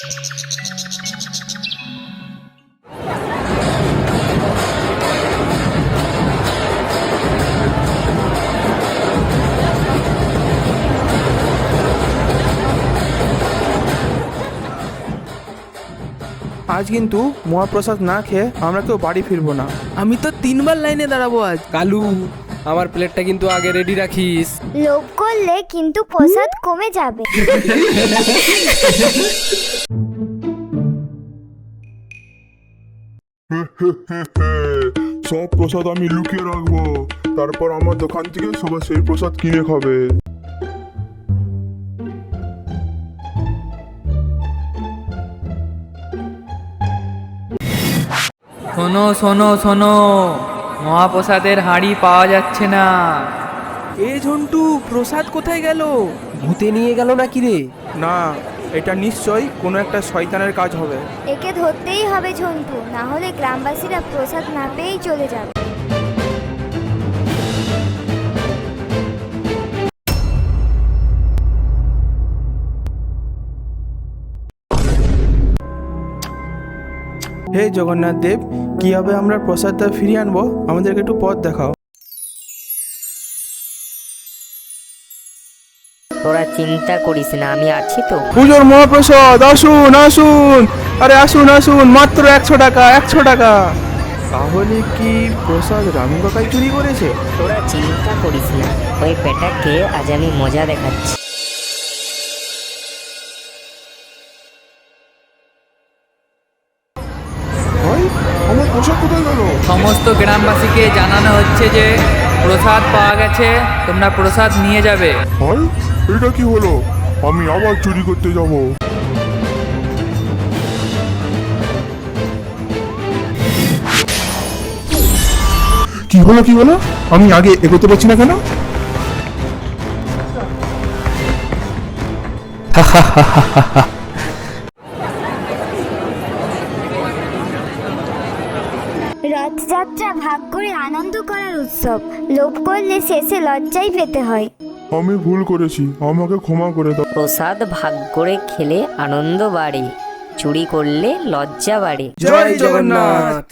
আজ কিন্তু মহাপ্রসাদ না খেয়ে আমরা কেউ বাড়ি ফিরবো না। আমি তো 3বার লাইনে দাঁড়াবো আজ। কালু, আমার প্লেটটা কিন্তু আগে রেডি রাখিস। লোভ করলে কিন্তু প্রসাদ কমে যাবে। সব প্রসাদ আমি লুকিয়ে রাখবো, তারপর আমার দোকান থেকে সবাই সেই প্রসাদ কিনে খাবে। শোনো শোনো শোনো, মহাপ্রসাদের হাঁড়ি পাওয়া যাচ্ছে না। এ ঝন্টু, প্রসাদ কোথায় গেল? ভূতে নিয়ে গেল নাকি রে? না, এটা নিশ্চয়ই কোনো একটা শয়তানের কাজ হবে। একে ধরতেই হবে ঝন্টু, না হলে গ্রামবাসীরা প্রসাদ না পেয়েই চলে যাবে। হে জগন্নাথ দেব, কিভাবে আমরা প্রসাদটা ফিরিয়ে আনবো, আমাদেরকে একটু পথ দেখাও। তোরা চিন্তা করিস না, আমি আছি তো। পুজোর মহাপ্রসাদ, আসুন আসুন, আরে আসুন আসুন, মাত্র 100 টাকা, 100 টাকা। তাহলে কি প্রসাদ রানু কাকাই চুরি করেছে? তোরা চিন্তা করিস না, ওই পেটাকে আজ আমি মজা দেখাচ্ছি। ভাই, আমার প্রসাদ কোথায় গেল? সমস্ত গ্রামবাসীকে জানানো হচ্ছে যে প্রসাদ পাওয়া গেছে, তোমরা প্রসাদ নিয়ে যাবে। ভাই, এটা কি হলো? আমি আবার চুরি করতে যাব। কি হলো কি হলো? আমি আগে এগোতে পারছি না কেন? রথযাত্রা ভাগ করে আনন্দ করার উৎসব, লোভ করলে শেষে লজ্জাই পেতে হয়। আমি ভুল করেছি, আমাকে ক্ষমা করে দাও। প্রসাদ ভাগ করে খেলে আনন্দ বাড়ে, চুরি করলে লজ্জা বাড়ে। জয় জগন্নাথ।